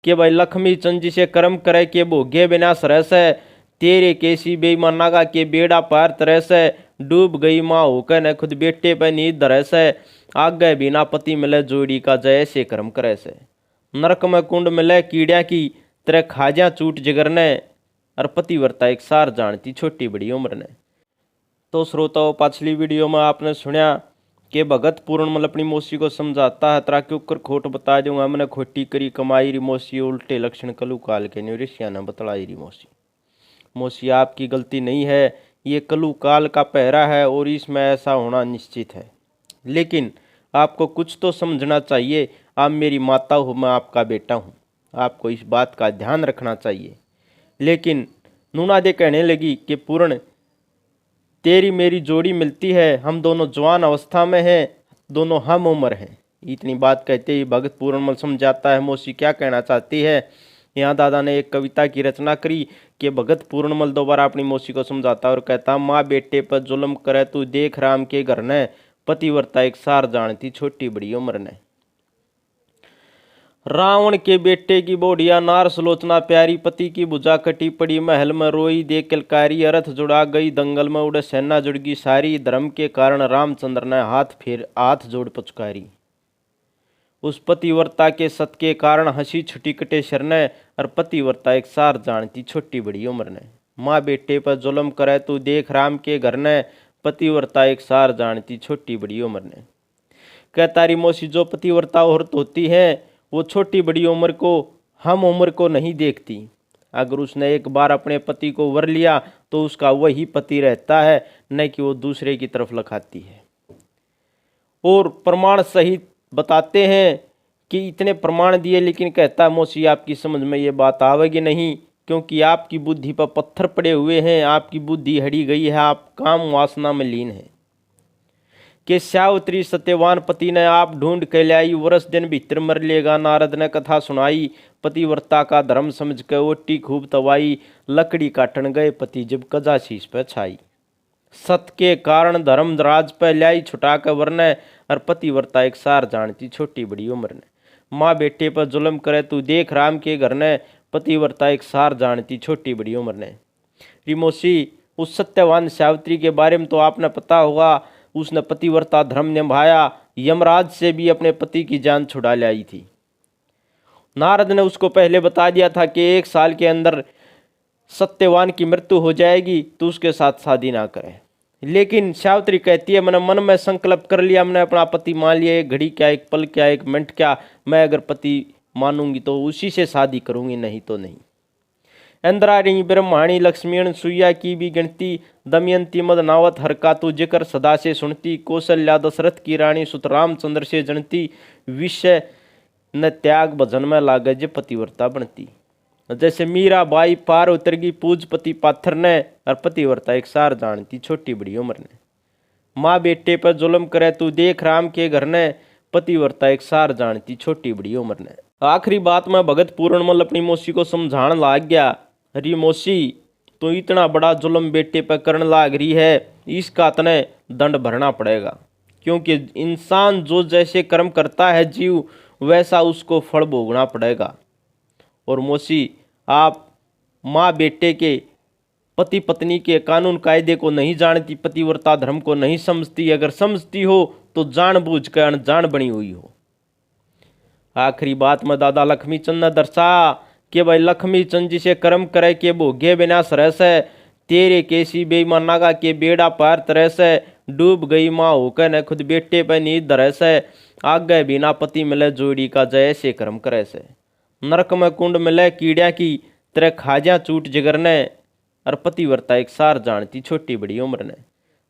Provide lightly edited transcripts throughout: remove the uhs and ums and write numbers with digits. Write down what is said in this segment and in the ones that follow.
कि भाई लक्ष्मी चंद जी से कर्म करे के भोगे बिना सरस है, तेरे केसी बेईमाना का के बेड़ा पार तरस है, डूब गई माँ होकर न खुद बेटे पे नींद धरस है, आगे बिना पति मिले जोड़ी का जय से कर्म करे से, नरक में कुंड मिले कीड़िया की तेरे खाजा चूट जिगर ने, और पतिव्रता एक सार जानती छोटी बड़ी उम्र ने। तो श्रोताओं, पिछली वीडियो में आपने सुना कि भगत पूर्णमल अपनी मौसी को समझाता है, तरा के ऊपर खोट बता दूंगा, मैंने खोटी करी कमाई री मौसी, उल्टे लक्षण कलु काल के ऋषिया ने बतलाई री मौसी। मौसी आपकी गलती नहीं है, ये कलु काल का पहरा है और इसमें ऐसा होना निश्चित है, लेकिन आपको कुछ तो समझना चाहिए। आप मेरी माता हो, मैं आपका बेटा हूँ, आपको इस बात का ध्यान रखना चाहिए। लेकिन नूना दे कहने लगी कि पूर्ण तेरी मेरी जोड़ी मिलती है, हम दोनों जवान अवस्था में हैं, दोनों हम उम्र हैं। इतनी बात कहते ही भगत पूर्णमल समझाता है मौसी क्या कहना चाहती है। यहाँ दादा ने एक कविता की रचना करी कि भगत पूर्णमल दोबारा अपनी मौसी को समझाता और कहता, माँ बेटे पर जुल्म करे तू देख राम के घर ने, पतिव्रता एक सार जानती छोटी बड़ी उम्र ने। रावण के बेटे की बोढ़िया नार सुलोचना प्यारी, पति की भुजा कटी पड़ी महल में रोई दे किलकारी, अर्थ जुड़ा गई दंगल में उड़े सेना जुड़गी सारी, धर्म के कारण रामचंद्र ने हाथ जोड़ पुचकारी, उस पतिव्रता के सत के कारण हंसी छुटी कटे शरने, और पतिव्रता एक सार जानती छोटी बड़ी उम्र ने। माँ बेटे पर जुल्म करे तू देख राम के घर ने, पतिव्रता एक सार जानती छोटी बड़ी उम्र ने। कहता री मौसी जो पतिव्रता औरत होती है वो छोटी बड़ी उम्र को, हम उम्र को नहीं देखती। अगर उसने एक बार अपने पति को वर लिया तो उसका वही पति रहता है, न कि वो दूसरे की तरफ लखाती है। और प्रमाण सहित बताते हैं कि इतने प्रमाण दिए, लेकिन कहता है मौसी आपकी समझ में ये बात आवेगी नहीं, क्योंकि आपकी बुद्धि पर पत्थर पड़े हुए हैं, आपकी बुद्धि हड़ी गई है, आप काम वासना में लीन हैं। कि सावित्री सत्यवान पति ने आप ढूंढ के लाई, वर्ष दिन भीतर मर लेगा, नारद ने कथा सुनाई, पतिव्रता का धर्म समझ के ओटी खूब तवाई, लकड़ी काटन गए पति जब कजा शीश पे छाई, सत के कारण धर्म राज पे लाई छुटा के वरने, और पतिव्रता एक सार जानती छोटी बड़ी उम्र ने। माँ बेटे पर जुल्म करे तू देख राम के घर ने, पतिव्रता एक सार जानती छोटी बड़ी उम्र ने। रिमोसी उस सत्यवान सावित्री के बारे में तो आपने पता होगा, उसने पतिव्रता धर्म निभाया, यमराज से भी अपने पति की जान छुड़ा लाई थी। नारद ने उसको पहले बता दिया था कि 1 साल के अंदर सत्यवान की मृत्यु हो जाएगी तो उसके साथ शादी ना करें। लेकिन सावित्री कहती है मैंने मन में संकल्प कर लिया, मैंने अपना पति मान लिया, एक घड़ी क्या, एक पल क्या, एक मिनट क्या, मैं अगर पति मानूंगी तो उसी से शादी करूंगी, नहीं तो नहीं। इंद्राणी ब्रह्माणी लक्ष्मीण सुया की भी गिनती, दमयंती मद नावत हर का तू जिक्र सदा से सुनती, कौशल्या दशरथ की रानी सुत रामचंद्र से जनती, विषय न त्याग भजन में लागे जे पतिव्रता बनती। जैसे मीरा बाई पार उतरगी पूज पति पाथर ने, और पतिव्रता एक सार जानती छोटी बड़ी उम्र ने। माँ बेटे पर जुल्म करे तू देख राम के घर ने, पतिव्रता एक सार जानती छोटी बड़ी उम्र ने। आखिरी बात में भगत पूर्णमल अपनी मौसी को समझाने लाग गया, अरे मौसी तो इतना बड़ा जुल्म बेटे पर करने लाग रही है, इसका तने दंड भरना पड़ेगा, क्योंकि इंसान जो जैसे कर्म करता है जीव वैसा उसको फल भोगना पड़ेगा। और मौसी आप माँ बेटे के पति पत्नी के कानून कायदे को नहीं जानती, पतिव्रता धर्म को नहीं समझती, अगर समझती हो तो जानबूझ कर अनजान बनी हुई हो। आखिरी बात में दादा लक्ष्मी चंद ने दर्शा कि भाई लक्ष्मी चंद जी से कर्म करे के भोगे बिना सरस है, तेरे केसी बेईमाना का के बेड़ा पार तरस है, डूब गई माँ होकर न खुद बेटे पे नींद धरस है, आगे बिना पति मिले जोड़ी का जय से कर्म करे से, नरक में कुंड मिले कीड़िया की तेरे खाजा चूट जिगर ने, और पतिव्रता एक सार जानती छोटी बड़ी उम्र ने।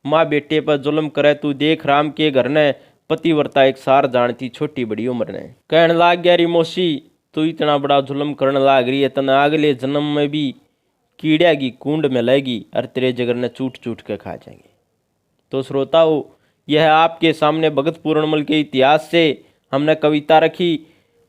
माँ बेटे पर जुल्म करे तू देख राम के घर ने, पतिव्रता एक सार जानती छोटी बड़ी उम्र ने। कहने लाग गया री मौसी तू इतना बड़ा जुल्म करने लाग रही है, तना अगले जन्म में भी कीड़िया की कुंड मिलेगी और तेरे जिगर ने चूट चूट के खा जाएंगे। तो श्रोताओं, यह आपके सामने भगत पूर्णमल के इतिहास से हमने कविता रखी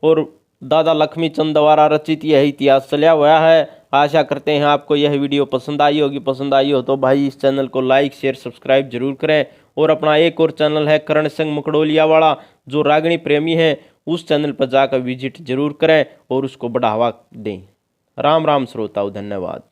और दादा लक्ष्मी चंद द्वारा रचित यह इतिहास चला हुआ है। आशा करते हैं आपको यह वीडियो पसंद आई होगी। पसंद आई हो तो भाई इस चैनल को लाइक शेयर सब्सक्राइब जरूर करें। और अपना एक और चैनल है करण सिंह मुकड़ोलिया वाला, जो रागणी प्रेमी है उस चैनल पर जाकर विजिट जरूर करें और उसको बढ़ावा दें। राम राम श्रोताओं, धन्यवाद।